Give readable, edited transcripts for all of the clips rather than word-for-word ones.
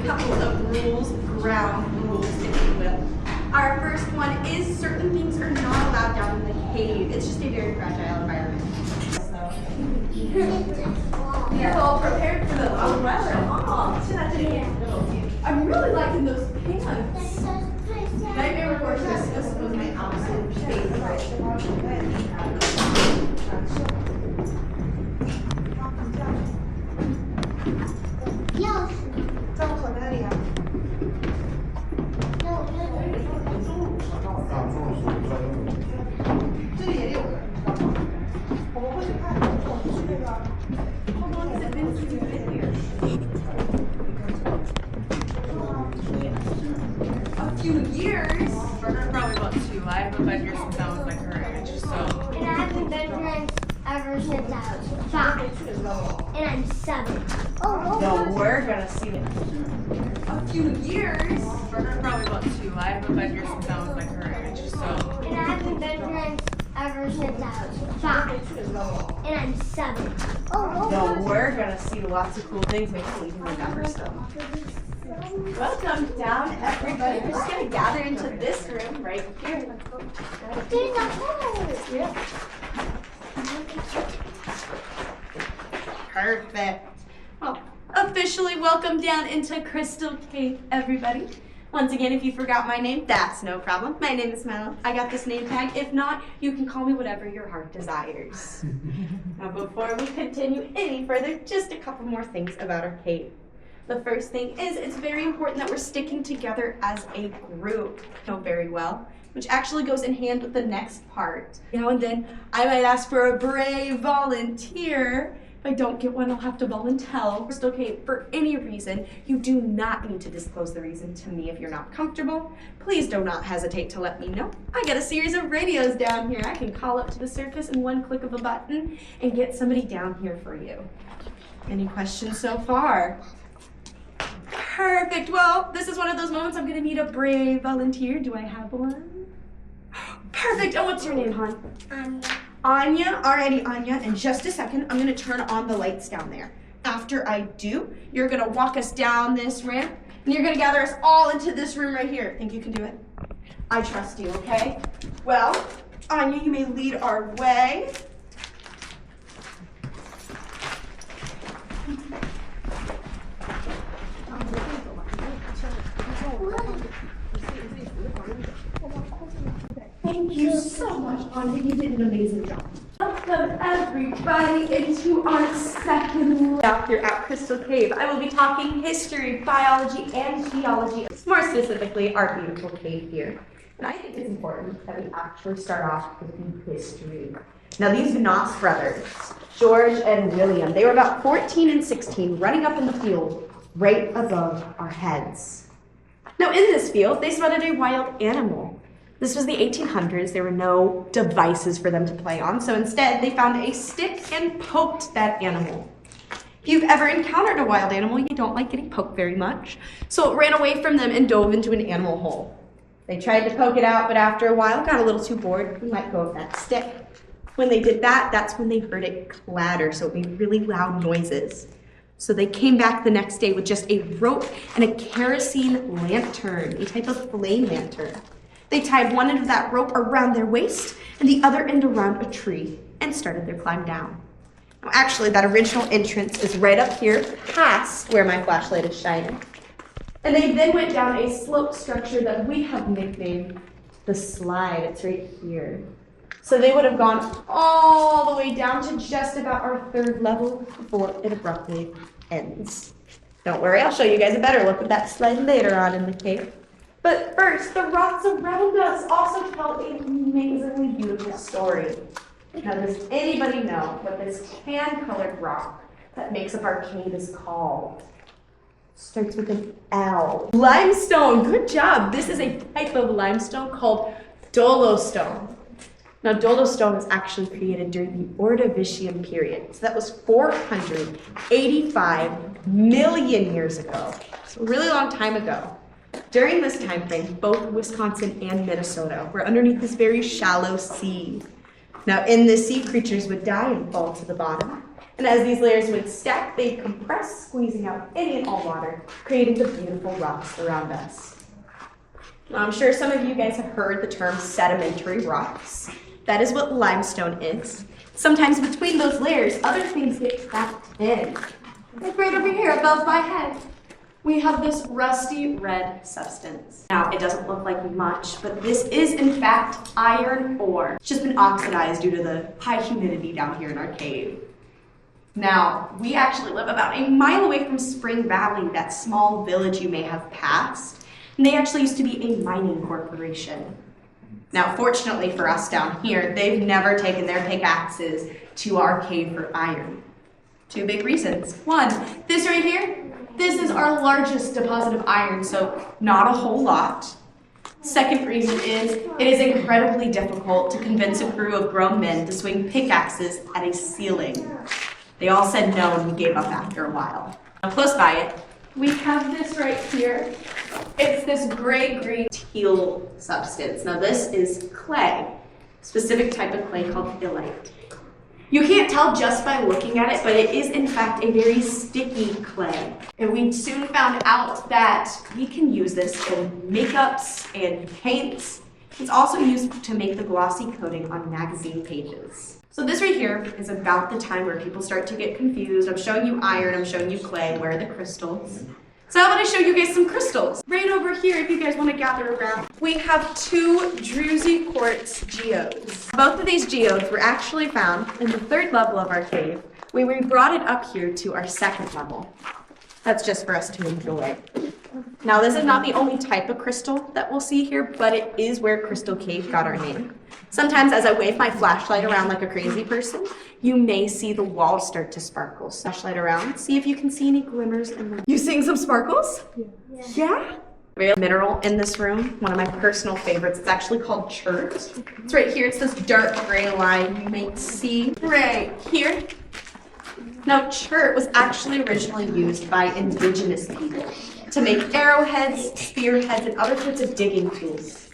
couple of rules, ground rules, if you will. Our first one is certain things are not allowed down in the cave. It's just a very fragile environment. You're all prepared for the weather. Oh, I'm really liking those pants. Nightmare Before Christmas was my absolute favorite. Years. Probably about 2. I haven't been here since I was like her age, so. And I haven't been here ever since I was 5. And I'm 7. No, we're gonna see it. A few years. Probably about 2. I haven't been here since I was like her age, so. And I haven't been here ever since I was 5. And I'm 7. No, we're gonna see lots of cool things. Maybe we can remember some. Welcome down, everybody. We're just gonna gather into this room right here. There's a hole. Yeah. Perfect. Well, officially welcome down into Crystal Cave, everybody. Once again, if you forgot my name, that's no problem. My name is Mel. I got this name tag. If not, you can call me whatever your heart desires. Now, before we continue any further, just a couple more things about our cave. The first thing is it's very important that we're sticking together as a group. You know very well, which actually goes in hand with the next part. Now and then, I might ask for a brave volunteer. If I don't get one, I'll have to volunteer. It's okay, for any reason, you do not need to disclose the reason to me if you're not comfortable. Please do not hesitate to let me know. I got a series of radios down here. I can call up to the surface in one click of a button and get somebody down here for you. Any questions so far? Perfect. Well, this is one of those moments I'm going to need a brave volunteer. Do I have one? Perfect. And what's your name, hon? Anya. Alrighty, Anya. In just a second, I'm going to turn on the lights down there. After I do, you're going to walk us down this ramp, and you're going to gather us all into this room right here. Think you can do it? I trust you, okay? Well, Anya, you may lead our way. Thank you so much, Anya. You did an amazing job. Welcome, everybody, into our second chapter at Crystal Cave. I will be talking history, biology, and geology. More specifically, our beautiful cave here. And I think it's important that we actually start off with the history. Now, these Knox brothers, George and William, they were about 14 and 16, running up in the field right above our heads. Now, in this field, they spotted a wild animal. This was the 1800s. There were no devices for them to play on, so instead they found a stick and poked that animal. If you've ever encountered a wild animal, you don't like getting poked very much, so it ran away from them and dove into an animal hole. They tried to poke it out, but after a while got a little too bored and let go of that stick. When they did that, that's when they heard it clatter, so it made really loud noises. So they came back the next day with just a rope and a kerosene lantern, a type of flame lantern. They tied one end of that rope around their waist and the other end around a tree and started their climb down. Now, actually, that original entrance is right up here, past where my flashlight is shining. And they then went down a slope structure that we have nicknamed the slide. It's right here. So they would have gone all the way down to just about our third level before it abruptly ends. Don't worry, I'll show you guys a better look at that slide later on in the cave. But first, the rocks around us also tell an amazingly beautiful story. Now, does anybody know what this tan-colored rock that makes up our cave is called? Starts with an L. Limestone. Good job. This is a type of limestone called dolostone. Now, dolostone was actually created during the Ordovician period. So that was 485 million years ago. So a really long time ago. During this time frame, both Wisconsin and Minnesota were underneath this very shallow sea. Now in the sea, creatures would die and fall to the bottom. And as these layers would stack, they'd compress, squeezing out any and all water, creating the beautiful rocks around us. Now, I'm sure some of you guys have heard the term sedimentary rocks. That is what limestone is. Sometimes between those layers, other things get trapped in. Like right over here above my head, we have this rusty red substance. Now, it doesn't look like much, but this is in fact iron ore. It's just been oxidized due to the high humidity down here in our cave. Now, we actually live about a mile away from Spring Valley, that small village you may have passed. And they actually used to be a mining corporation. Now, fortunately for us down here, they've never taken their pickaxes to our cave for iron. Two big reasons. One, this right here, this is our largest deposit of iron, so not a whole lot. Second reason is it is incredibly difficult to convince a crew of grown men to swing pickaxes at a ceiling. They all said no and we gave up after a while. Now close by it, we have this right here. It's this gray-green teal substance. Now this is clay, specific type of clay called illite. You can't tell just by looking at it, but it is in fact a very sticky clay. And we soon found out that we can use this in makeups and paints. It's also used to make the glossy coating on magazine pages. So this right here is about the time where people start to get confused. I'm showing you iron, I'm showing you clay, where are the crystals? So how about I show you guys some crystals? Right over here, if you guys want to gather around, we have two druzy quartz geodes. Both of these geodes were actually found in the third level of our cave, where we brought it up here to our second level. That's just for us to enjoy. Now, this is not the only type of crystal that we'll see here, but it is where Crystal Cave got our name. Sometimes as I wave my flashlight around like a crazy person, you may see the walls start to sparkle. Flashlight around, see if you can see any glimmers in them. You seeing some sparkles? Yeah? We have a mineral in this room, one of my personal favorites. It's actually called chert. It's right here. It's this dark gray line you may see right here. Now, chert was actually originally used by indigenous people to make arrowheads, spearheads, and other sorts of digging tools.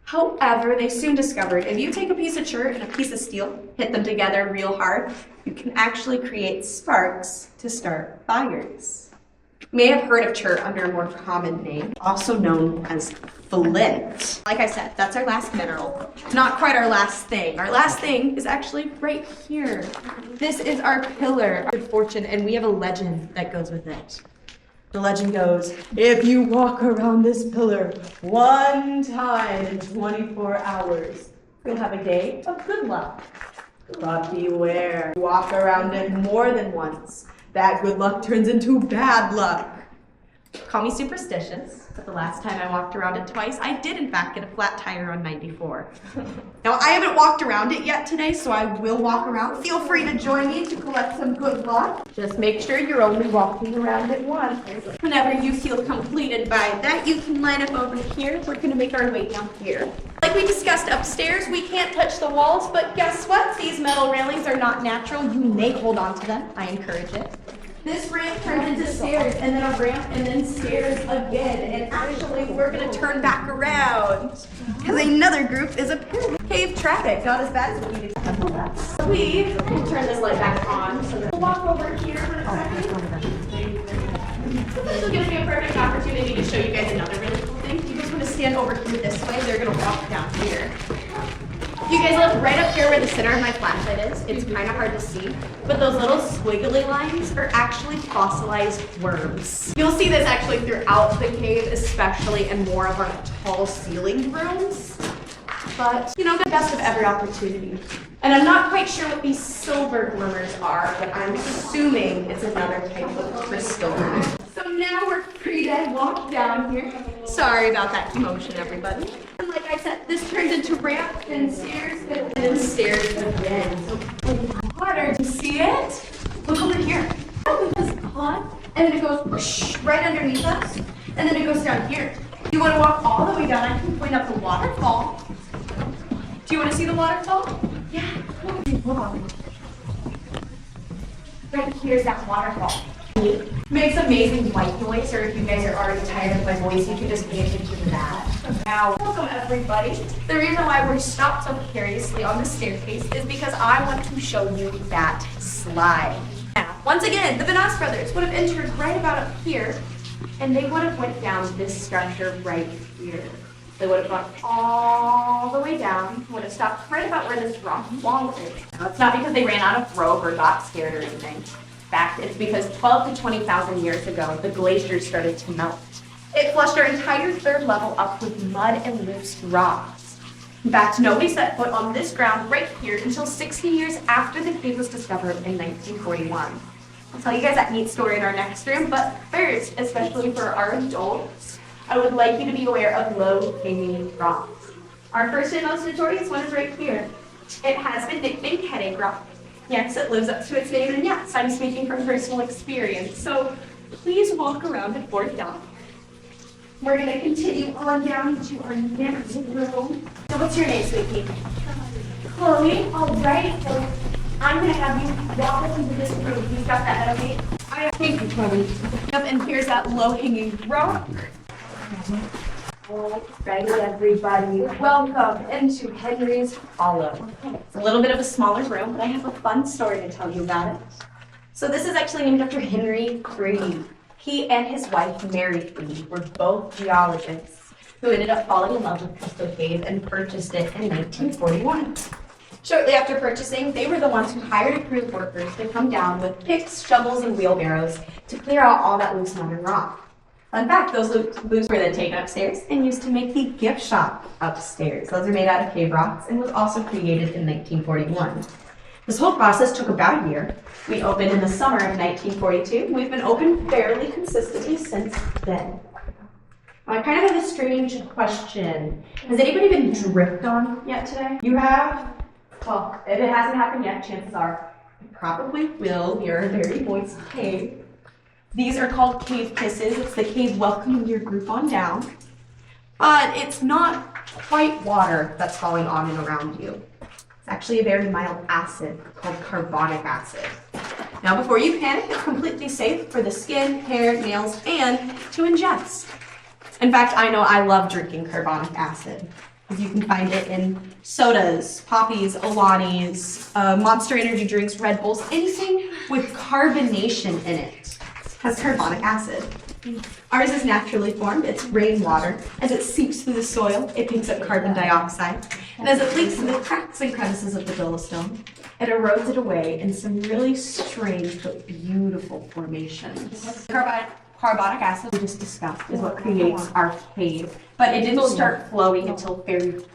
However, they soon discovered if you take a piece of chert and a piece of steel, hit them together real hard, you can actually create sparks to start fires. You may have heard of chert under a more common name, also known as flint. Like I said, that's our last mineral. Not quite our last thing. Our last thing is actually right here. This is our pillar of good fortune, and we have a legend that goes with it. The legend goes, if you walk around this pillar one time in 24 hours, you'll have a day of good luck. But beware, walk around it more than once. That good luck turns into bad luck. Call me superstitious, but the last time I walked around it twice, I did in fact get a flat tire on 94. Now, I haven't walked around it yet today, so I will walk around. Feel free to join me to collect some good luck. Just make sure you're only walking around it once. Whenever you feel completed by that, you can line up over here. We're gonna make our way down here. Like we discussed upstairs, we can't touch the walls, but guess what? These metal railings are not natural. You may hold on to them. I encourage it. This ramp turns into stairs, and then a ramp, and then stairs again. And actually, we're gonna turn back around, because another group is a pyramid. Cave traffic, not as bad as what we did. We will turn this light back on. So we'll walk over here for a second. So this is gonna be a perfect opportunity to show you guys another really cool thing. You just want to stand over here this way. They're gonna walk down here. You guys look right up here where the center of my flashlight is. It's kind of hard to see, but those little squiggly lines are actually fossilized worms. You'll see this actually throughout the cave, especially in more of our tall ceilinged rooms. But, you know, the best of every opportunity. And I'm not quite sure what these silver glimmers are, but I'm assuming it's another type of crystal. So now we're free to walk down here. Sorry about that commotion, everybody. And like I said, this turns into ramp and stairs and then stairs again. Water, do you see it? Look over here. It's hot, and then it goes whoosh, right underneath us, and then it goes down here. You want to walk all the way down? I can point up the waterfall. Do you want to see the waterfall? Yeah. Hold on. Right here's that waterfall. Makes amazing white noise, or if you guys are already tired of my voice, you can just pay attention to that. Now, welcome everybody. The reason why we're stopped so precariously on the staircase is because I want to show you that slide. Now, once again, the Vanasse brothers would have entered right about up here, and they would have went down this structure right here. They would have gone all the way down, would have stopped right about where this rock wall is. Now, it's not because they ran out of rope or got scared or anything. In fact, it's because 12 to 20,000 years ago, the glaciers started to melt. It flushed our entire third level up with mud and loose rocks. In fact, nobody set foot on this ground right here until 60 years after the cave was discovered in 1941. I'll tell you guys that neat story in our next room, but first, especially for our adults, I would like you to be aware of low-hanging rocks. Our first and most notorious one is right here. It has been nicknamed Headache Rock. Yes, it lives up to its name, and yes, I'm speaking from personal experience. So please walk around and board down. We're going to continue on down to our next room. So what's your name, sweetie? Chloe. All right. So I'm going to have you walk us into this room. You've got that, okay? Thank you, Chloe. Yep, and here's that low-hanging rock. All right, everybody. Welcome into Henry's Hollow. It's a little bit of a smaller room, but I have a fun story to tell you about it. So this is actually named after Henry Freed. He and his wife, Mary Freed, were both geologists who ended up falling in love with Crystal Cave and purchased it in 1941. Shortly after purchasing, they were the ones who hired a crew of workers to come down with picks, shovels, and wheelbarrows to clear out all that loose mud and rock. In fact, those loose were then taken upstairs and used to make the gift shop upstairs. Those are made out of cave rocks and was also created in 1941. This whole process took about a year. We opened in the summer of 1942. We've been open fairly consistently since then. I kind of have a strange question. Has anybody been dripped on yet today? You have? Well, if it hasn't happened yet, chances are it probably will. You're a very moist cave. These are called cave kisses. It's the cave welcoming your group on down. But it's not quite water that's falling on and around you. It's actually a very mild acid called carbonic acid. Now, before you panic, it's completely safe for the skin, hair, nails, and to ingest. In fact, I know I love drinking carbonic acid. You can find it in sodas, poppies, Olanis, Monster Energy drinks, Red Bulls, anything with carbonation in it has carbonic acid. Ours is naturally formed. It's rainwater. As it seeps through the soil, it picks up carbon dioxide. And as it leaks through the cracks and crevices of the Yellowstone, it erodes it away in some really strange but beautiful formations. Carbonic acid, we just discussed, is what creates our cave. But it didn't start flowing until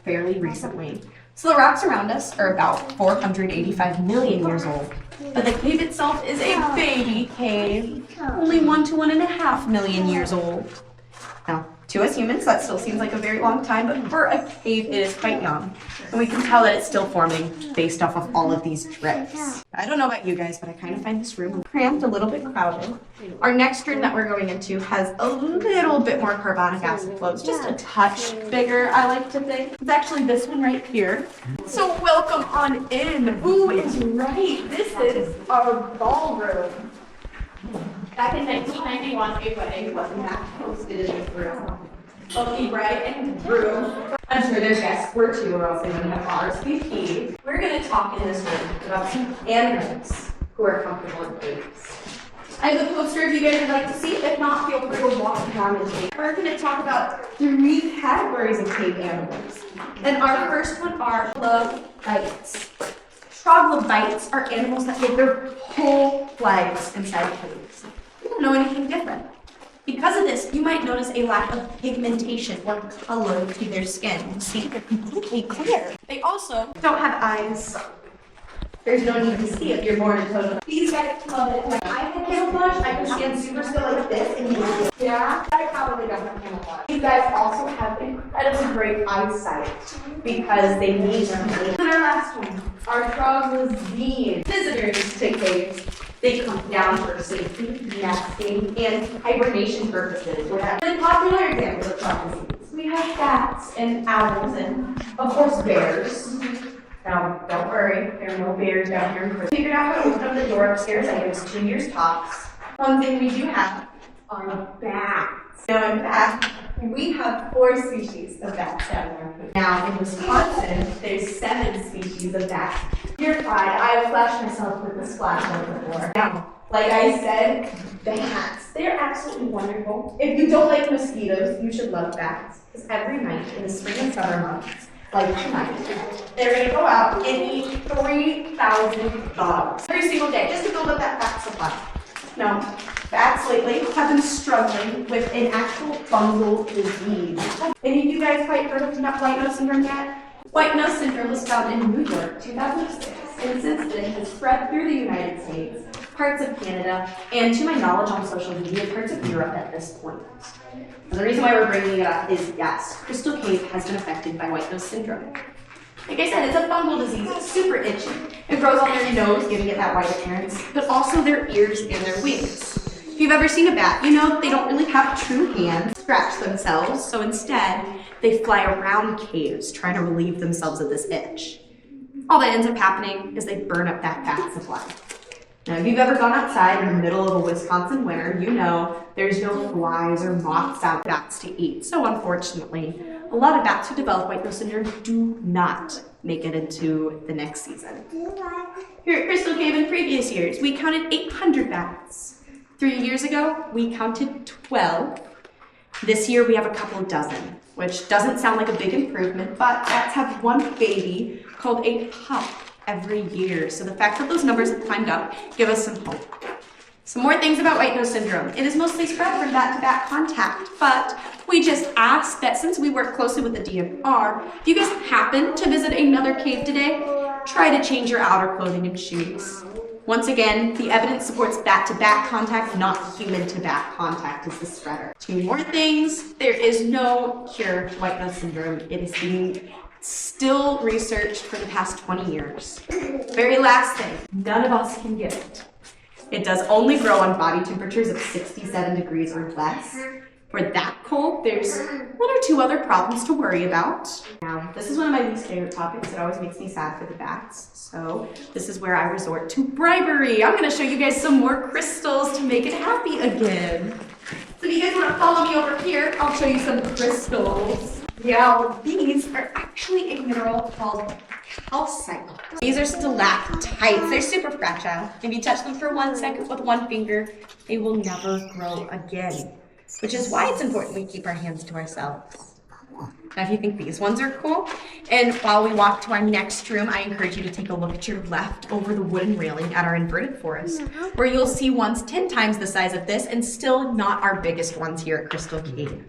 fairly recently. So the rocks around us are about 485 million years old. But the cave itself is a baby cave, only 1 to 1.5 million years old. Now, to us humans, that still seems like a very long time, but for a cave, it is quite young. And we can tell that it's still forming based off of all of these drips. I don't know about you guys, but I kind of find this room cramped, a little bit crowded. Our next room that we're going into has a little bit more carbonic acid flows, just a touch bigger, I like to think. It's actually this one right here. So welcome on in. Ooh, it's right. This is our ballroom. Back in 1991, a wedding was in fact hosted in this room. Both the bride and groom, I'm sure their guests were too, or else they wouldn't have RSVP'd. We're going to talk in this room about some animals who are comfortable in caves. I have a poster if you guys would like to see. If not, feel free to walk around and take. We're going to talk about 3 categories of cave animals. And our first one are troglodytes. Troglodytes are animals that live their whole lives inside caves. We don't know anything different. Because of this, you might notice a lack of pigmentation or color to their skin. See, they're completely clear. They also don't have eyes. There's no need to see if you're born in total. These guys love it. Like, I have camouflage. I can stand super still like this and you yeah, I probably don't have camouflage. These guys also have incredibly great eyesight because they need them. And our last one, our troglodytes. Visitors to caves. They come down for safety, nesting, and hibernation purposes. We have really popular examples of troglodytes. We have bats and owls and, of course, bears. Now, don't worry, there are no bears down here. Figured out how to open up the door upstairs. I think it was 2 years tops. One thing we do have are bats. Now in fact, we have 4 species of bats down there. Now in Wisconsin, there's 7 species of bats. You're fine, I have flashed myself with the splash before. Now, like I said, bats, they're absolutely wonderful. If you don't like mosquitoes, you should love bats. Because every night in the spring and summer months, like tonight, they're gonna go out and eat 3,000 bugs every single day, just to build up that bat supply. Now, bats lately have been struggling with an actual fungal disease. Any of you guys quite heard of white nose syndrome yet? White nose syndrome was found in New York, 2006, and since then has spread through the United States, parts of Canada, and to my knowledge on social media, parts of Europe at this point. And the reason why we're bringing it up is, yes, Crystal Cave has been affected by white nose syndrome. Like I said, it's a fungal disease. It's super itchy. It grows on their nose, giving it that white appearance, but also their ears and their wings. If you've ever seen a bat, you know they don't really have true hands to scratch themselves, so instead, they fly around caves trying to relieve themselves of this itch. All that ends up happening is they burn up that bat supply. Now, if you've ever gone outside in the middle of a Wisconsin winter, you know there's no flies or moths out for bats to eat. So unfortunately, a lot of bats who develop white nose syndrome do not make it into the next season. Here at Crystal Cave in previous years, we counted 800 bats. 3 years ago, we counted 12. This year, we have a couple dozen, which doesn't sound like a big improvement, but bats have one baby called a pup every year. So the fact that those numbers have climbed up give us some hope. Some more things about white nose syndrome. It is mostly spread from bat-to-bat contact, but we just ask that since we work closely with the DNR, if you guys happen to visit another cave today, try to change your outer clothing and shoes. Once again, the evidence supports bat-to-bat contact, not human-to-bat contact as the spreader. 2 more things. There is no cure for white nose syndrome. It is being still researched for the past 20 years. Very last thing, none of us can get it. It does only grow on body temperatures of 67 degrees or less. For that cold, there's 1 or 2 other problems to worry about. Now, this is one of my least favorite topics. It always makes me sad for the bats. So this is where I resort to bribery. I'm gonna show you guys some more crystals to make it happy again. So if you guys wanna follow me over here, I'll show you some crystals. Yeah, these are actually a mineral called calcite. These are stalactites. They're super fragile. If you touch them for 1 second with 1 finger, they will never grow again. Which is why it's important we keep our hands to ourselves. Now, if you think these ones are cool, and while we walk to our next room, I encourage you to take a look at your left over the wooden railing at our inverted forest, where you'll see ones 10 times the size of this and still not our biggest ones here at Crystal Cave.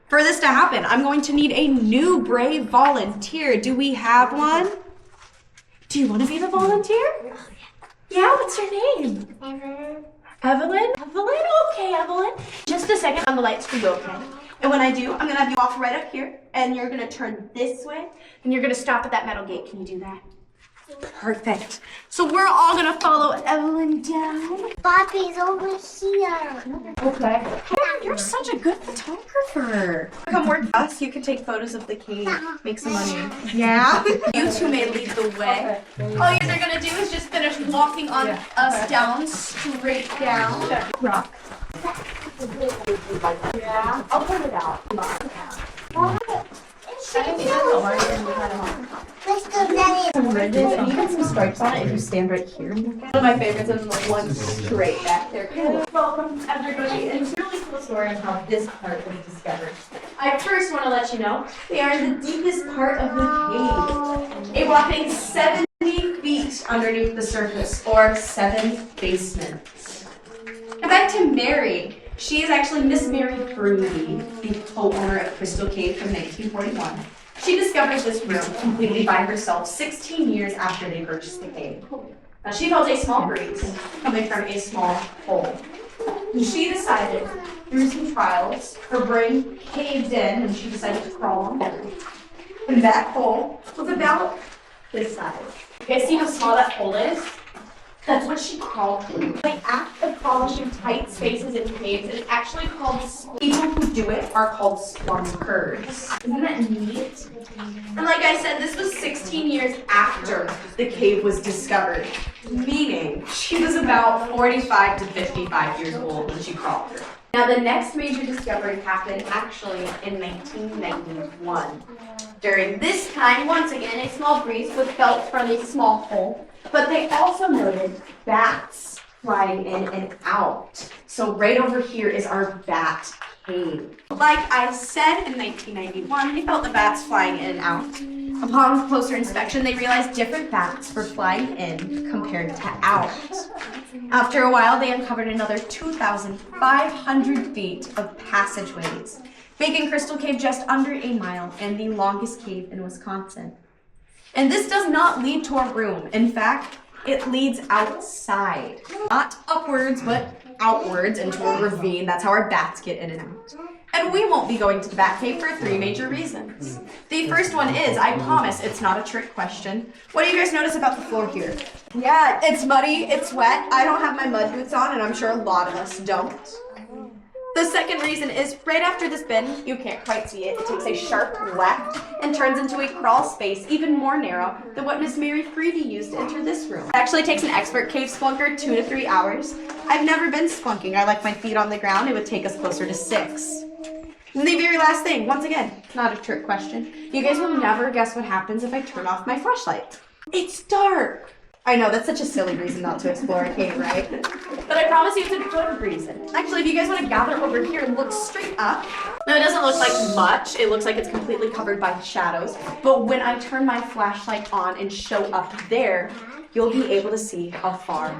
For this to happen, I'm going to need a new brave volunteer. Do we have one? Do you want to be the volunteer? Yeah, what's your name? Evelyn. Evelyn? Evelyn? Okay, Evelyn. Just a second on the lights for you, okay? And when I do, I'm gonna have you walk right up here, and you're gonna turn this way, and you're gonna stop at that metal gate. Can you do that? Perfect. So we're all gonna follow Evelyn down. Bobby's over here. Okay. You're such a good photographer. Come work with us. You can take photos of the cave, make some money. Yeah? You two may lead the way. All you guys are gonna do is just finish walking on us down, straight down. Rock. Yeah, I'll put it out. Come on. Let's go, Daddy. Some ridges and even some stripes on it if you stand right here. One of my favorites is the one straight back there. Welcome everybody, and it's a really cool story on how this part was discovered. I first want to let you know they are in the deepest part of the cave, a whopping 70 feet underneath the surface, or 7 basements. Now back to Mary. She is actually Miss Mary Fruity, the co-owner of Crystal Cave from 1941. She discovered this room completely by herself 16 years after they purchased the cave. Now she felt a small breeze coming from a small hole. And she decided, through some trials, her brain caved in and she decided to crawl on down. And that hole was about this size. You guys see how small that hole is? That's what she crawled through. The act of crawling through tight spaces in caves is actually called, people who do it are called splunkers. Isn't that neat? And like I said, this was 16 years after the cave was discovered. meaning she was about 45 to 55 years old when she crawled through. Now, the next major discovery happened actually in 1991. During this time, once again, a small breeze was felt from a small hole, but they also noted bats flying in and out. So right over here is our bat cave. Like I said, in 1991, they felt the bats flying in and out. Upon closer inspection, they realized different bats were flying in compared to out. After a while, they uncovered another 2,500 feet of passageways, making Crystal Cave just under a mile and the longest cave in Wisconsin. And this does not lead to a room. In fact, it leads outside. Not upwards, but outwards into a ravine. That's how our bats get in and out. And we won't be going to the Bat Cave for 3 major reasons. The first one is, I promise it's not a trick question. What do you guys notice about the floor here? Yeah, it's muddy, it's wet. I don't have my mud boots on, and I'm sure a lot of us don't. The second reason is right after this bend, you can't quite see it, it takes a sharp left and turns into a crawl space even more narrow than what Miss Mary Freedy used to enter this room. It actually takes an expert cave spelunker 2 to 3 hours. I've never been spelunking. I like my feet on the ground. It would take us closer to 6. And the very last thing, once again, not a trick question. You guys will never guess what happens if I turn off my flashlight. It's dark. I know, that's such a silly reason not to explore a cave, right? But I promise you it's a good reason. Actually, if you guys want to gather over here and look straight up, no, it doesn't look like much. It looks like it's completely covered by shadows. But when I turn my flashlight on and show up there, you'll be able to see how far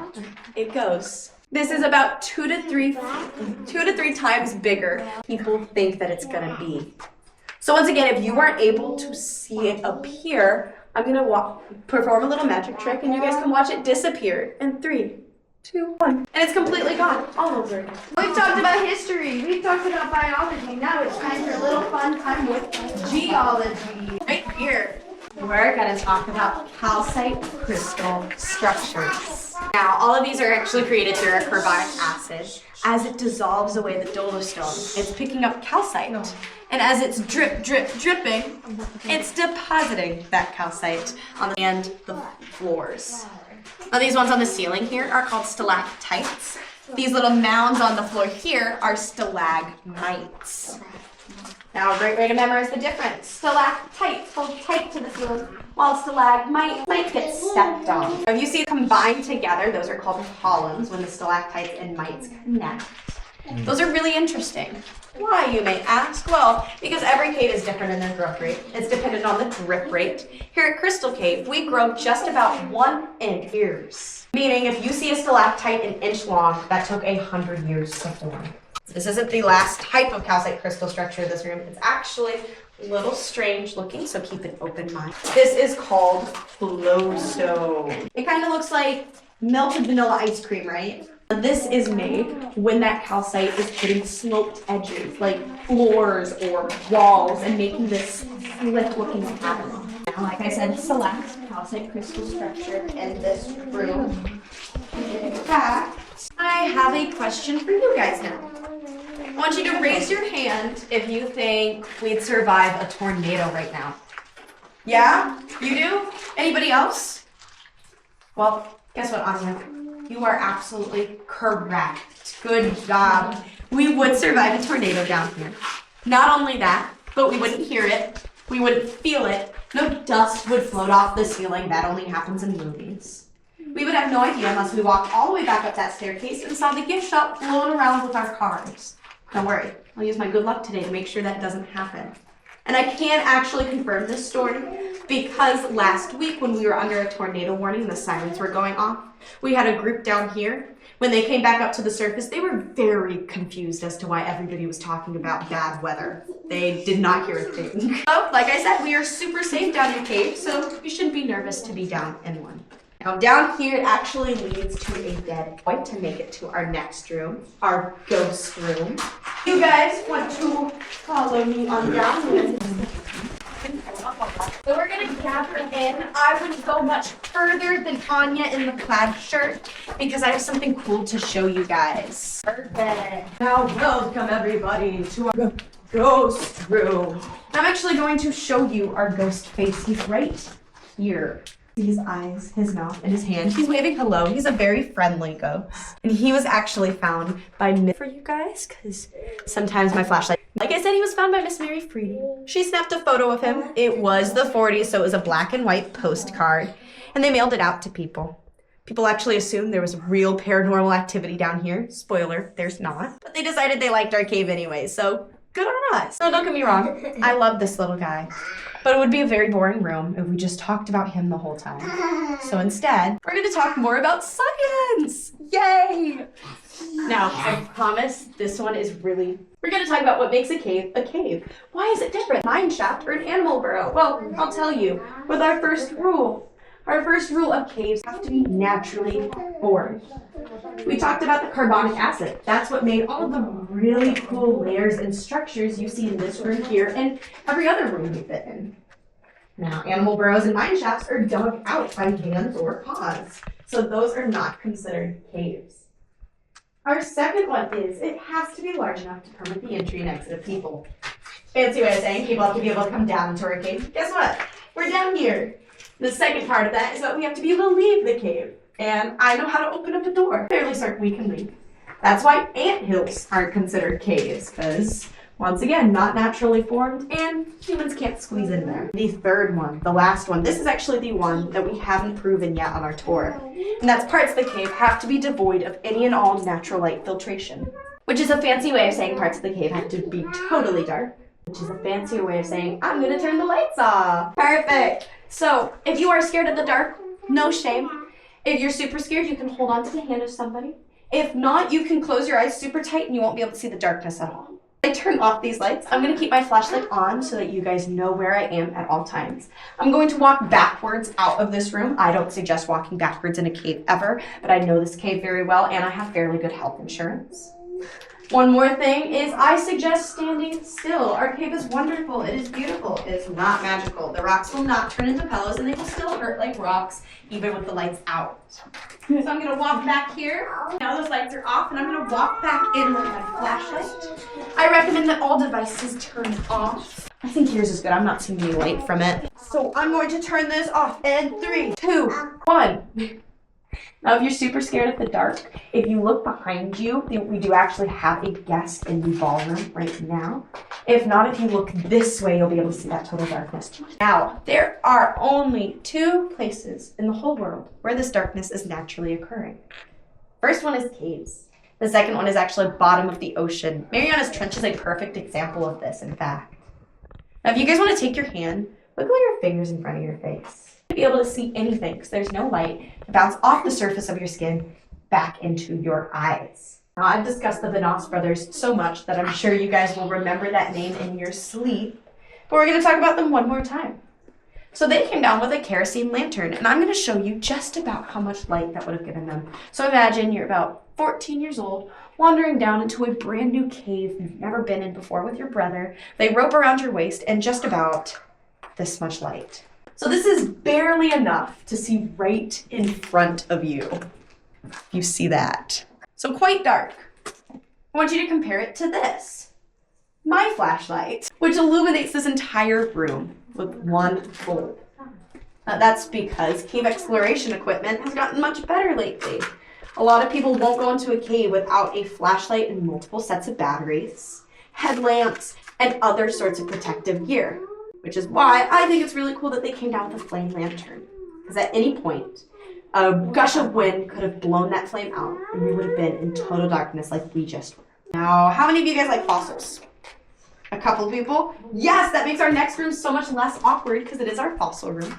it goes. This is about 2 to 3 times bigger. People think that it's gonna be. So once again, if you weren't able to see it up here, I'm gonna perform a little magic trick and you guys can watch it disappear in 3, 2, 1. And it's completely gone, all over again. We've talked about history, we've talked about biology, now it's time for a little fun time with geology. Right here, we're gonna talk about calcite crystal structures. Now, all of these are actually created through a carbonic acid. As it dissolves away the dolostone, it's picking up calcite. And as it's dripping, it's depositing that calcite on the floors. Now, these ones on the ceiling here are called stalactites. These little mounds on the floor here are stalagmites. Now, a great way to memorize the difference. Stalactites hold tight to the ceiling, while stalagmite might get stepped on. If you see it combined together, those are called columns when the stalactites and mites connect. Those are really interesting. Why, you may ask? Well, because every cave is different in their growth rate. It's dependent on the drip rate. Here at Crystal Cave, we grow just about 1 inch years. Meaning, if you see a stalactite an inch long, that took 100 years to form. This isn't the last type of calcite crystal structure in this room. It's actually a little strange looking, so keep an open mind. This is called flowstone. It kind of looks like melted vanilla ice cream, right? This is made when that calcite is hitting sloped edges, like floors or walls, and making this slit-looking pattern. Now, like I said, it's the last calcite crystal structure in this room. In fact, I have a question for you guys now. I want you to raise your hand if you think we'd survive a tornado right now. Yeah? You do? Anybody else? Well, guess what, Anya? You are absolutely correct. Good job. We would survive a tornado down here. Not only that, but we wouldn't hear it. We wouldn't feel it. No dust would float off the ceiling. That only happens in movies. We would have no idea unless we walked all the way back up that staircase and saw the gift shop blowing around with our cars. Don't worry, I'll use my good luck today to make sure that doesn't happen. And I can actually confirm this story because last week when we were under a tornado warning and the sirens were going off, we had a group down here. When they came back up to the surface, they were very confused as to why everybody was talking about bad weather. They did not hear a thing. So, like I said, we are super safe down in a cave, so you shouldn't be nervous to be down in one. Now down here it actually leads to a dead point to make it to our next room, our ghost room. You guys want to follow me on down? So we're gonna gather in. I wouldn't go much further than Anya in the plaid shirt because I have something cool to show you guys. Perfect. Now welcome everybody to our ghost room. I'm actually going to show you our ghost face. He's right here. His eyes, his mouth, and his hand. He's waving hello. He's a very friendly ghost. And he was actually found by for you guys, because sometimes my flashlight. Like I said, he was found by Miss Mary Freedy. She snapped a photo of him. It was the 40s, so it was a black and white postcard. And they mailed it out to people. People actually assumed there was real paranormal activity down here. Spoiler, there's not. But they decided they liked our cave anyway, so good on us. No, don't get me wrong. I love this little guy. But it would be a very boring room if we just talked about him the whole time. So instead, we're going to talk more about science. Yay! Now, I promise this one is really... We're going to talk about what makes a cave a cave. Why is it different? Mine shaft or an animal burrow? Well, I'll tell you. With our first rule. Our first rule of caves have to be naturally formed. We talked about the carbonic acid. That's what made all of the really cool layers and structures you see in this room here and every other room we've been in. Now, animal burrows and mine shafts are dug out by hands or paws, so those are not considered caves. Our second one is it has to be large enough to permit the entry and exit of people. Fancy way of saying people have to be able to come down into our cave. Guess what? We're down here. The second part of that is that we have to be able to leave the cave. And I know how to open up a door. Fairly certain we can leave. That's why anthills aren't considered caves, because, once again, not naturally formed, and humans can't squeeze in there. The third one, the last one, this is actually the one that we haven't proven yet on our tour. And that's parts of the cave have to be devoid of any and all natural light filtration, which is a fancy way of saying parts of the cave have to be totally dark, which is a fancier way of saying, I'm gonna turn the lights off. Perfect. So, if you are scared of the dark, no shame. If you're super scared, you can hold on to the hand of somebody. If not, you can close your eyes super tight and you won't be able to see the darkness at all. I turn off these lights. I'm going to keep my flashlight on so that you guys know where I am at all times. I'm going to walk backwards out of this room. I don't suggest walking backwards in a cave ever, but I know this cave very well and I have fairly good health insurance. One more thing is I suggest standing still. Our cave is wonderful. It is beautiful. It is not magical. The rocks will not turn into pillows and they will still hurt like rocks even with the lights out. So I'm going to walk back here. Now those lights are off and I'm going to walk back in with my flashlight. I recommend that all devices turn off. I think yours is good. I'm not seeing any light from it. So I'm going to turn this off in 3, 2, 1. Now, if you're super scared of the dark, if you look behind you, we do actually have a guest in the ballroom right now. If not, if you look this way, you'll be able to see that total darkness. Now, there are only 2 places in the whole world where this darkness is naturally occurring. First one is caves. The second one is actually bottom of the ocean. Mariana's Trench is a perfect example of this, in fact. Now, if you guys want to take your hand, wiggle your fingers in front of your face. Be able to see anything because there's no light to bounce off the surface of your skin back into your eyes. Now, I've discussed the Vanoss brothers so much that I'm sure you guys will remember that name in your sleep, but we're going to talk about them one more time. So they came down with a kerosene lantern, and I'm going to show you just about how much light that would have given them. So imagine you're about 14 years old, wandering down into a brand new cave you've never been in before with your brother. They rope around your waist and just about this much light. So this is barely enough to see right in front of you. You see that. So quite dark. I want you to compare it to this. My flashlight, which illuminates this entire room with one bulb. That's because cave exploration equipment has gotten much better lately. A lot of people won't go into a cave without a flashlight and multiple sets of batteries, headlamps, and other sorts of protective gear. Which is why I think it's really cool that they came down with a flame lantern. Because at any point, a gush of wind could have blown that flame out and we would have been in total darkness like we just were. Now, how many of you guys like fossils? A couple of people? Yes, that makes our next room so much less awkward because it is our fossil room.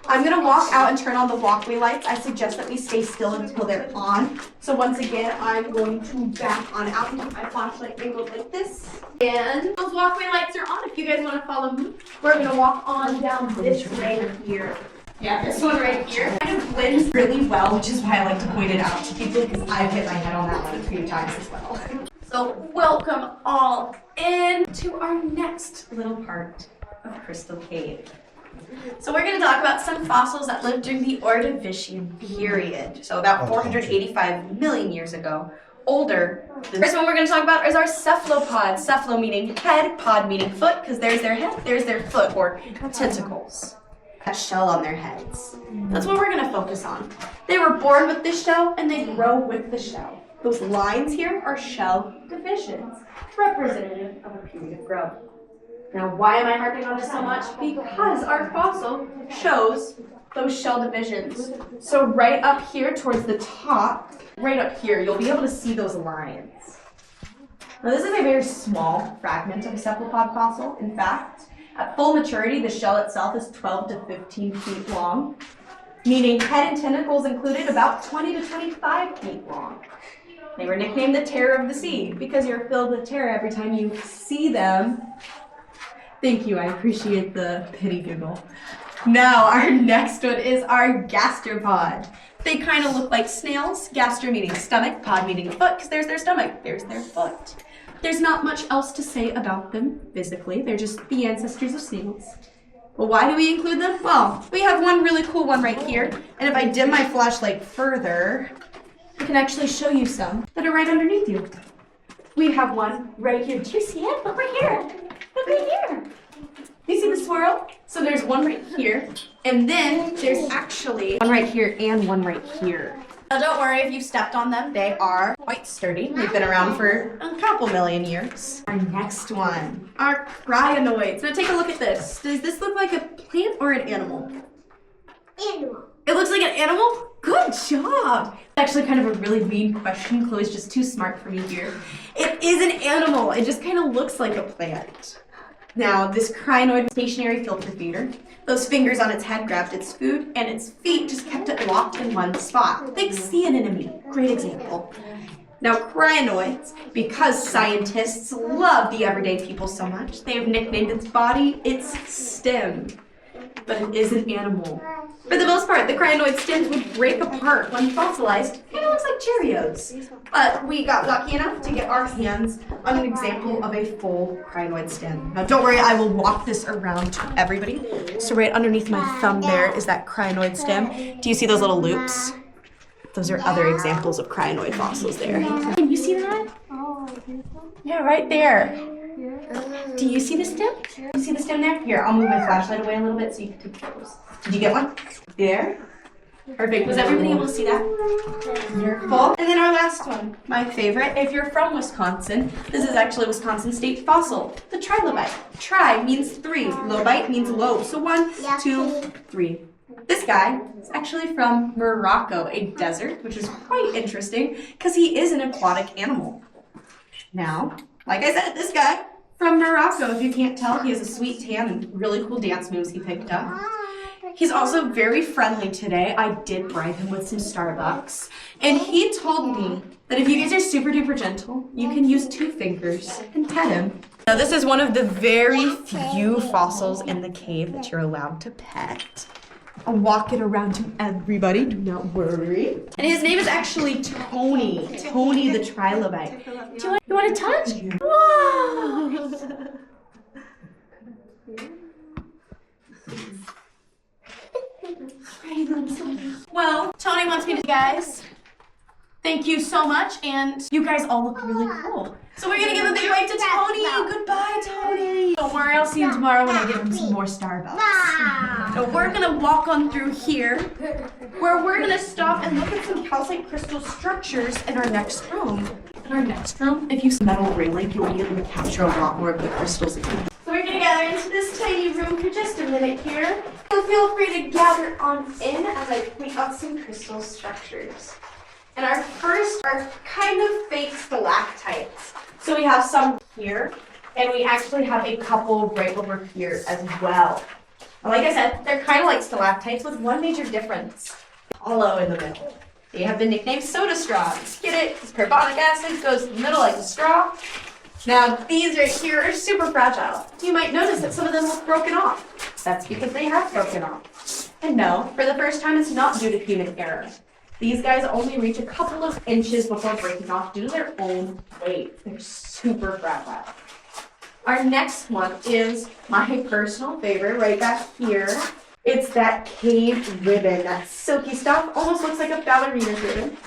I'm going to walk out and turn on the walkway lights. I suggest that we stay still until they're on. So once again, I'm going to back on out and keep my flashlight angled like this. And those walkway lights are on if you guys want to follow me. We're going to walk on down this way here. Yeah, this one right here kind of blends really well, which is why I like to point it out to people because I've hit my head on that one a few times as well. So welcome all in to our next little part of Crystal Cave. So we're going to talk about some fossils that lived during the Ordovician period, so about 485 million years ago, older. The first one we're going to talk about is our cephalopods. Cephalo meaning head, pod meaning foot, because there's their head, there's their foot, or tentacles. that shell on their heads. That's what we're gonna focus on. They were born with this shell and they grow with the shell. Those lines here are shell divisions, representative of a period of growth. Now, why am I harping on this so much? Because our fossil shows those shell divisions. So right up here towards the top, right up here, you'll be able to see those lines. Now, this is a very small fragment of a cephalopod fossil. In fact, at full maturity, the shell itself is 12 to 15 feet long, meaning head and tentacles included about 20 to 25 feet long. They were nicknamed the terror of the sea because you're filled with terror every time you see them. Thank you, I appreciate the pity giggle. Now, our next one is our gastropod. They kind of look like snails, gastro meaning stomach, pod meaning foot, because there's their stomach, there's their foot. There's not much else to say about them physically. They're just the ancestors of snails. Well, why do we include them? Well, we have one really cool one right here. And if I dim my flashlight further, I can actually show you some that are right underneath you. We have one right here. Do you see it? Look right here. Look right here. You see the swirl? So there's one right here. And then there's actually one right here and one right here. Now don't worry if you stepped on them, they are quite sturdy. They've been around for a couple million years. Our next one are crinoids. Now take a look at this. Does this look like a plant or an animal? Animal. It looks like an animal? Good job! Actually kind of a really mean question. Chloe's just too smart for me here. It is an animal. It just kind of looks like a plant. Now, this crinoid stationary filter feeder. Those fingers on its head grabbed its food, and its feet just kept it locked in one spot. Think sea anemone. Great example. Now, crinoids, because scientists love the everyday people so much, they have nicknamed its body its stem. But it is an animal. For the most part, the crinoid stems would break apart when fossilized. Kind of looks like Cheerios. But we got lucky enough to get our hands on an example of a full crinoid stem. Now don't worry, I will walk this around to everybody. So right underneath my thumb there is that crinoid stem. Do you see those little loops? Those are other examples of crinoid fossils there. Can you see that? Yeah, right there. Do you see the stem? You see the stem there? Here, I'll move my flashlight away a little bit so you can take photos. Did you get one? There. Perfect. Was everybody able to see that? Wonderful. And then our last one, my favorite. If you're from Wisconsin, this is actually a Wisconsin state fossil, the trilobite. Tri means three, lobite means lobe. So 1, 2, 3. This guy is actually from Morocco, a desert, which is quite interesting because he is an aquatic animal. Now, like I said, this guy from Morocco, if you can't tell, he has a sweet tan and really cool dance moves he picked up. He's also very friendly today. I did bribe him with some Starbucks. And he told me that if you guys are super duper gentle, you can use 2 fingers and pet him. Now this is one of the very few fossils in the cave that you're allowed to pet. I'll walk it around to everybody, do not worry. And his name is actually Tony. Tony the trilobite. You want to touch? Whoa! Well, Tony wants me to, guys. Thank you so much, and you guys all look really cool. So we're gonna give a big wave to Tony. Goodbye, Tony. Don't worry, I'll see him tomorrow when I give him some more Starbucks. So we're gonna walk on through here, where we're gonna stop and look at some calcite crystal structures in our next room. In our next room, if you use metal railing, you'll be able to capture a lot more of the crystals. So we're gonna gather into this tiny room for just a minute here. So feel free to gather on in as I point out some crystal structures. And our first are kind of fake stalactites. So we have some here, and we actually have a couple right over here as well. And like I said, they're kind of like stalactites with one major difference. Hollow in the middle. They have been nicknamed soda straws. Get it? Because carbonic acid goes in the middle like a straw. Now, these right here are super fragile. You might notice that some of them look broken off. That's because they have broken off. And no, for the first time, it's not due to human error. These guys only reach a couple of inches before breaking off due to their own weight. They're super fragile. Our next one is my personal favorite right back here. It's that cave ribbon, that silky stuff, almost looks like a ballerina's ribbon.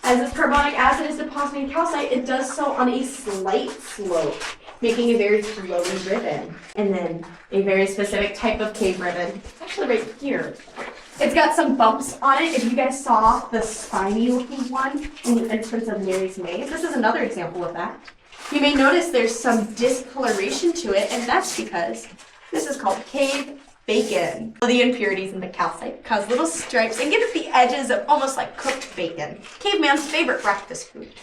As this carbonic acid is depositing calcite, it does so on a slight slope, making a very flowy ribbon. And then a very specific type of cave ribbon. It's actually right here. It's got some bumps on it. If you guys saw the spiny looking one in the entrance of Mary's Maze, this is another example of that. You may notice there's some discoloration to it, and that's because this is called cave bacon. The impurities in the calcite cause little stripes and give it the edges of almost like cooked bacon. Caveman's favorite breakfast food.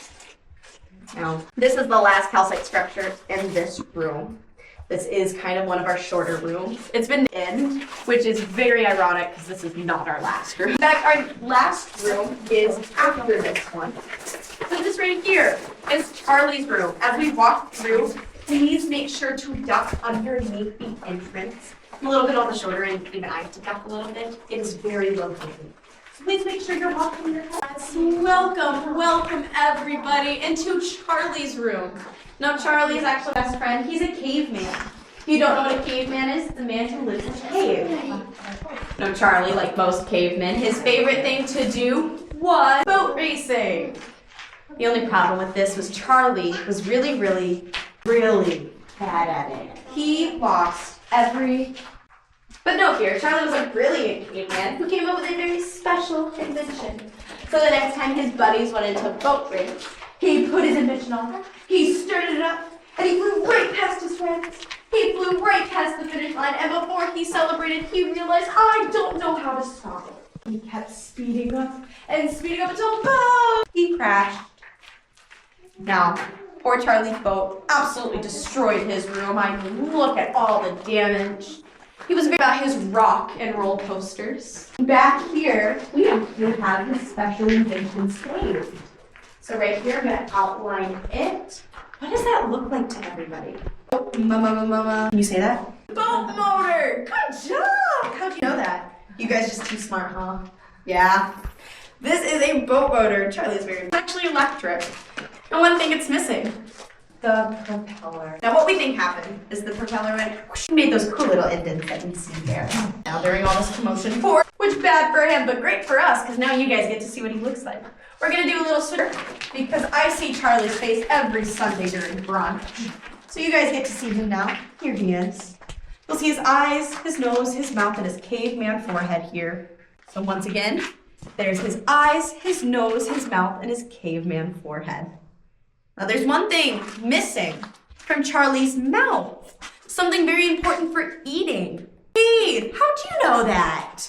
Now, this is the last calcite structure in this room. This is kind of one of our shorter rooms. It's been in, which is very ironic because this is not our last room. In fact, our last room is after this one. So this right here is Charlie's room. As we walk through, please make sure to duck underneath the entrance. I'm a little bit on the shorter end, even I have to duck a little bit. It is very low hanging. So please make sure you're walking your heads. Welcome everybody into Charlie's room. Now Charlie is actually best friend. He's a caveman. If you don't know what a caveman is, the man who lives in a cave. Now Charlie, like most cavemen, his favorite thing to do was boat racing. The only problem with this was Charlie was really bad at it. He lost but no fear, Charlie was a brilliant caveman who came up with a very special invention. So the next time his buddies went into a boat race, he put his invention on, he started it up, and he flew right past his friends. He flew right past the finish line, and before he celebrated, he realized, I don't know how to stop it. He kept speeding up until boom! He crashed. Now, poor Charlie's boat absolutely destroyed his room. I mean, look at all the damage. He was very about his rock and roll coasters. Back here, we actually have his special invention saved. So right here, I'm going to outline it. What does that look like to everybody? Oh, mama. Can you say that? Boat motor! Good job! How'd you know that? You guys just too smart, huh? Yeah. This is a boat motor. Charlie's very... It's actually electric. And one thing it's missing. The propeller. Now what we think happened is the propeller went whoosh, made those cool little indents that you see there. Now during all this commotion, which bad for him, but great for us, because now you guys get to see what he looks like. We're gonna do a little switch, because I see Charlie's face every Sunday during brunch. So you guys get to see him now. Here he is. You'll see his eyes, his nose, his mouth, and his caveman forehead here. So once again, there's his eyes, his nose, his mouth, and his caveman forehead. Now there's one thing missing from Charlie's mouth. Something very important for eating. Teeth! How'd you know that?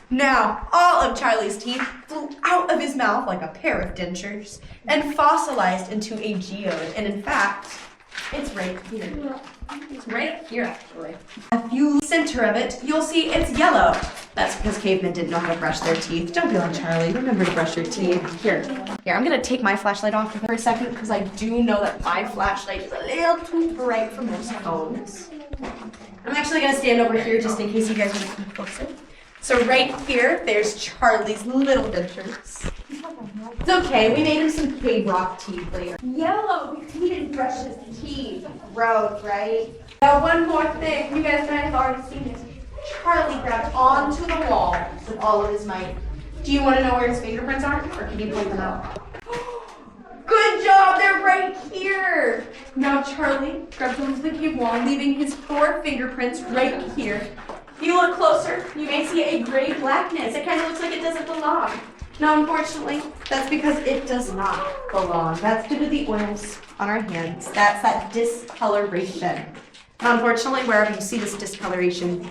Now, all of Charlie's teeth flew out of his mouth like a pair of dentures and fossilized into a geode. And in fact, it's right here. It's right up here, actually. If you center of it, you'll see it's yellow. That's because cavemen didn't know how to brush their teeth. Don't be like Charlie. Remember to brush your teeth. Here, I'm going to take my flashlight off for a second because I do know that my flashlight is a little too bright for most phones. I'm actually going to stand over here just in case you guys want to come closer. So right here, there's Charlie's little dentures. It's okay, we made him some cave rock teeth later. Yellow, because he didn't brush his teeth. Gross, right? Now one more thing, you guys might have already seen this. Charlie grabbed onto the wall with all of his might. Do you want to know where his fingerprints are, or can you point them out? Good job, they're right here. Now Charlie grabbed onto the cave wall, leaving his 4 fingerprints right here. If you look closer, you may see a gray blackness. It kind of looks like it doesn't belong. Now, unfortunately, that's because it does not belong. That's due to the oils on our hands. That's that discoloration. Now, unfortunately, wherever you see this discoloration,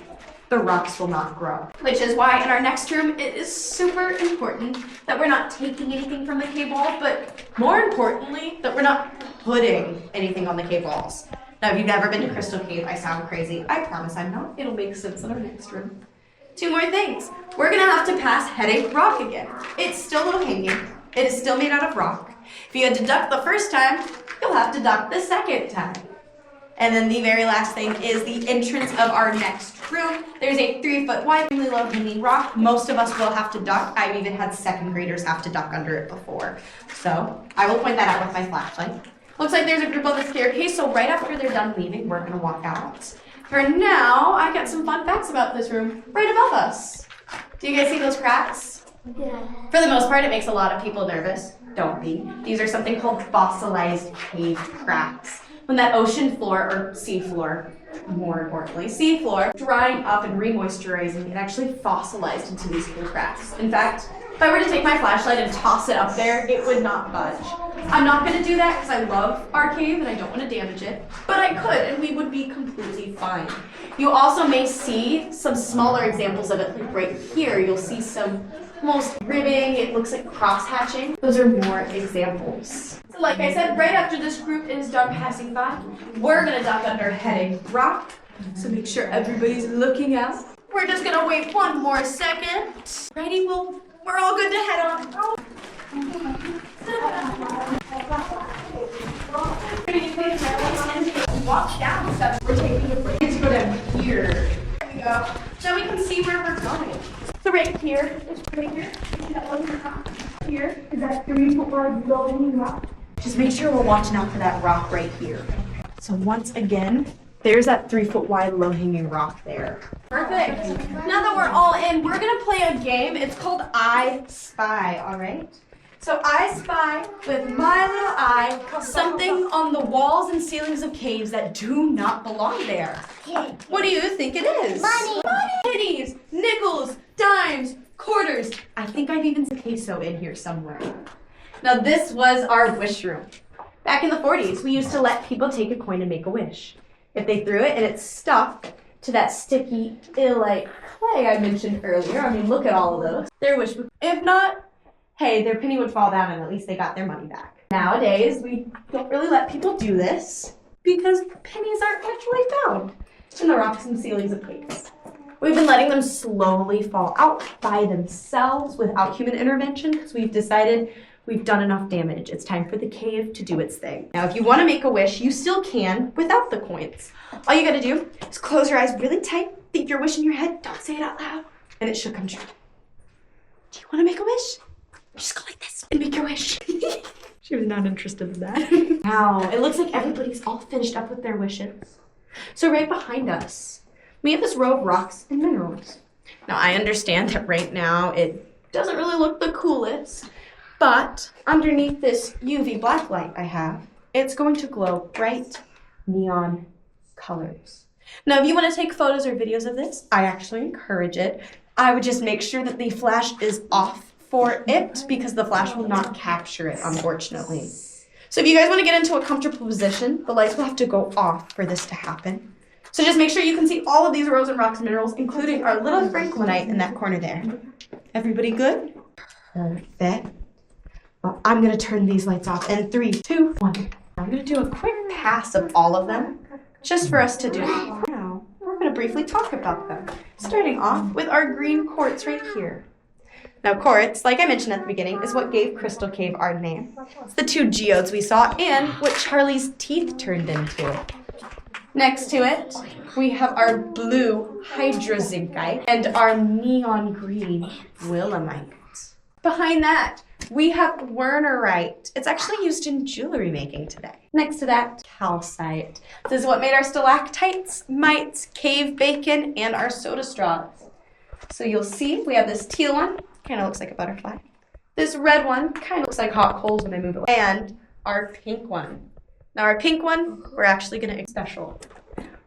the rocks will not grow. Which is why in our next room, it is super important that we're not taking anything from the cave wall, but more importantly, that we're not putting anything on the cave walls. Now, if you've never been to Crystal Cave, I sound crazy. I promise I'm not. It'll make sense in our next room. 2 more things. We're gonna have to pass Headache Rock again. It's still low hanging. It is still made out of rock. If you had to duck the first time, you'll have to duck the second time. And then the very last thing is the entrance of our next room. There's a 3-foot wide, really low hanging rock. Most of us will have to duck. I've even had 2nd graders have to duck under it before. So I will point that out with my flashlight. Looks like there's a group on the staircase, so right after they're done leaving, we're gonna walk out. For now, I got some fun facts about this room right above us. Do you guys see those cracks? Yeah. For the most part, it makes a lot of people nervous. Don't be. These are something called fossilized cave cracks. when that ocean floor, or sea floor, more importantly, sea floor, drying up and re-moisturizing, it actually fossilized into these cool cracks. In fact, if I were to take my flashlight and toss it up there, it would not budge. I'm not going to do that because I love our cave and I don't want to damage it, but I could and we would be completely fine. You also may see some smaller examples of it, like right here. You'll see some almost ribbing, it looks like cross-hatching. Those are more examples. So like I said, right after this group is done passing by, we're going to duck under heading rock. So make sure everybody's looking out. We're just going to wait one more second. Ready? We're all good to head on. Walk down, so we're taking a break. Let's go down here. There we go. So we can see where we're going. So right here is right here. Here is that 3 foot wide low-hanging rock. Just make sure we're watching out for that rock right here. So once again, there's that 3 foot wide low-hanging rock there. Perfect. Now that we're all in, we're gonna play a game. It's called I Spy, all right? So I spy with my little eye something on the walls and ceilings of caves that do not belong there. What do you think it is? Money. Pennies, nickels, dimes, quarters. I think I've even seen a peso in here somewhere. Now this was our wish room. Back in the 40s, we used to let people take a coin and make a wish. If they threw it and it stuck to that sticky, like clay I mentioned earlier, I mean, look at all of those, their wish would, if not, hey, their penny would fall down and at least they got their money back. Nowadays, we don't really let people do this because pennies aren't actually found in the rocks and ceilings of caves. We've been letting them slowly fall out by themselves without human intervention because we've decided we've done enough damage. It's time for the cave to do its thing. Now, if you want to make a wish, you still can without the coins. All you gotta do is close your eyes really tight, think your wish in your head, don't say it out loud, and it should come true. Do you want to make a wish? Just go like this and make your wish. She was not interested in that. Now, it looks like everybody's all finished up with their wishes. So right behind us, we have this row of rocks and minerals. Now, I understand that right now it doesn't really look the coolest, but underneath this UV black light I have, it's going to glow bright neon colors. Now, if you want to take photos or videos of this, I actually encourage it. I would just make sure that the flash is off for it because the flash will not capture it, unfortunately. So if you guys want to get into a comfortable position, the lights will have to go off for this to happen. So just make sure you can see all of these rows and rocks and minerals, including our little franklinite in that corner there. Everybody good? Perfect. Well, I'm going to turn these lights off in 3, 2, 1. I'm going to do a quick pass of all of them just for us to do. Now, we're going to briefly talk about them, starting off with our green quartz right here. Now, quartz, like I mentioned at the beginning, is what gave Crystal Cave our name. It's the 2 geodes we saw and what Charlie's teeth turned into. Next to it, we have our blue hydrozincite and our neon green willemite. Behind that, we have wernerite. It's actually used in jewelry making today. Next to that, calcite. This is what made our stalactites, mites, cave bacon, and our soda straws. So you'll see we have this teal one, kind of looks like a butterfly. This red one kind of looks like hot coals when I move it. And our pink one. Now our pink one, we're actually going to special.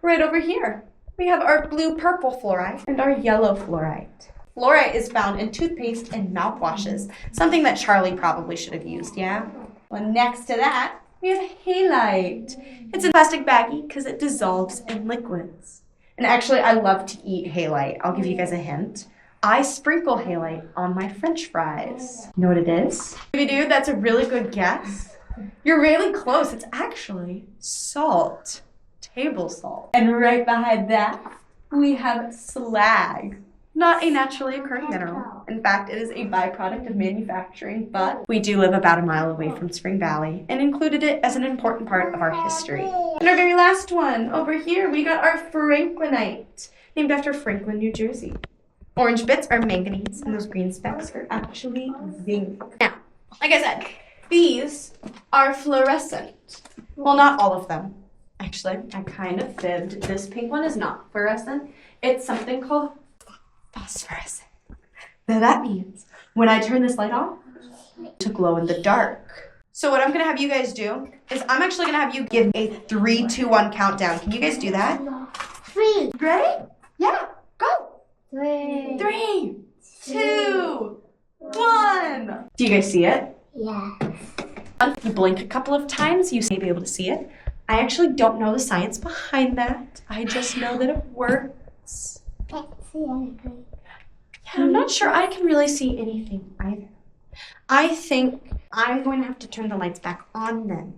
Right over here, we have our blue-purple fluorite and our yellow fluorite. Fluorite is found in toothpaste and mouthwashes, something that Charlie probably should have used, yeah? Well, next to that, we have halite. It's a plastic baggie because it dissolves in liquids. And actually, I love to eat halite. I'll give you guys a hint. I sprinkle halite on my French fries. You know what it is? If you do, that's a really good guess. You're really close. It's actually salt, table salt. And right behind that, we have slag. Not a naturally occurring mineral. In fact, it is a byproduct of manufacturing, but we do live about a mile away from Spring Valley and included it as an important part of our history. And our very last one, over here, we got our franklinite, named after Franklin, New Jersey. Orange bits are manganese, and those green specks are actually zinc. Now, like I said, these are fluorescent. Well, not all of them. Actually, I kind of fibbed. This pink one is not fluorescent. It's something called phosphorescent. Now that means when I turn this light on, to glow in the dark. So what I'm gonna have you guys do is I'm actually gonna have you give a 3, 2, 1 countdown. Can you guys do that? 3. Ready? Yeah, go. 3. 3, 2, 1. Do you guys see it? Yeah. If you blink a couple of times, you may be able to see it. I actually don't know the science behind that. I just know that it works. Can't see anything. Yeah, I'm not sure I can really see anything either. I think I'm going to have to turn the lights back on then.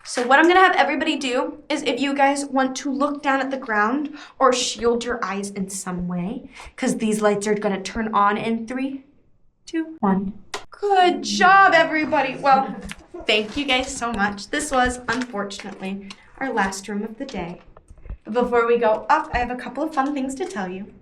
So what I'm going to have everybody do is if you guys want to look down at the ground or shield your eyes in some way, because these lights are going to turn on in 3, 2, 1. Good job, everybody. Well, thank you guys so much. This was, unfortunately, our last room of the day. But before we go up, I have a couple of fun things to tell you.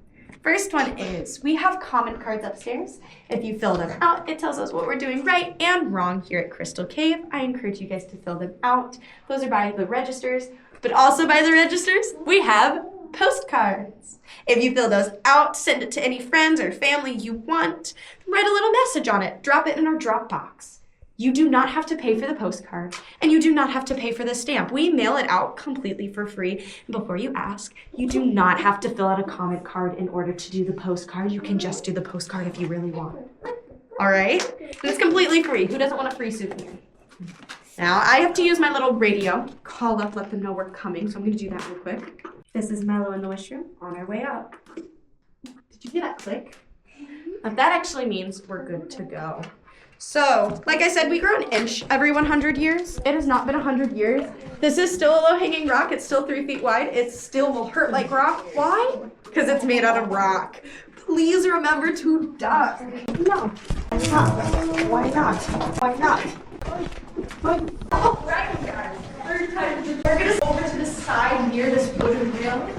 First one is we have comment cards upstairs. If you fill them out, it tells us what we're doing right and wrong here at Crystal Cave. I encourage you guys to fill them out. Those are by the registers, but also by the registers, we have postcards. If you fill those out, send it to any friends or family you want. Write a little message on it. Drop it in our Dropbox. You do not have to pay for the postcard, and you do not have to pay for the stamp. We mail it out completely for free. And before you ask, you do not have to fill out a comment card in order to do the postcard. You can just do the postcard if you really want. All right? And it's completely free. Who doesn't want a free souvenir? Now, I have to use my little radio. Call up, let them know we're coming, so I'm going to do that real quick. This is Mellow in the Wish Room on our way up. Did you hear that click? Now, that actually means we're good to go. So, like I said, we grow an inch every 100 years. It has not been 100 years. This is still a low-hanging rock. It's still 3 feet wide. It still will hurt like rock. Why? Because it's made out of rock. Please remember to duck. No. Why not? Why not? Why not? All right, guys. Third time. We're going to go over to the side near this wooden railing.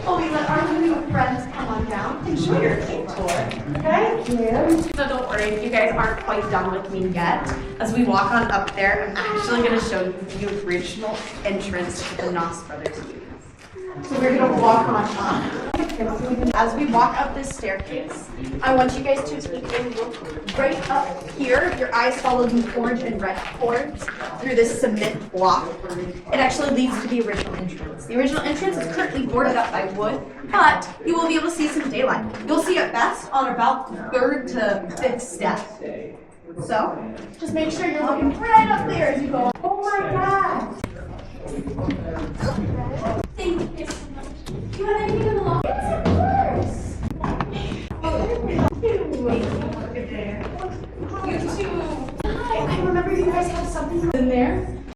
While we let our new friends come on down. Enjoy your cave tour. Thank you. So don't worry if you guys aren't quite done with me yet. As we walk on up there, I'm actually going to show you the original entrance to the Noss Brothers Studios. So we're going to walk on up. As we walk up this staircase, I want you guys to take a look right up here. Your eyes follow the orange and red cords through this cement block. It actually leads to the original entrance. The original entrance is currently boarded up by wood, but you will be able to see some daylight. You'll see it best on about the 3rd to 5th step. So, just make sure you're looking right up there as you go. Oh my God! Thank you.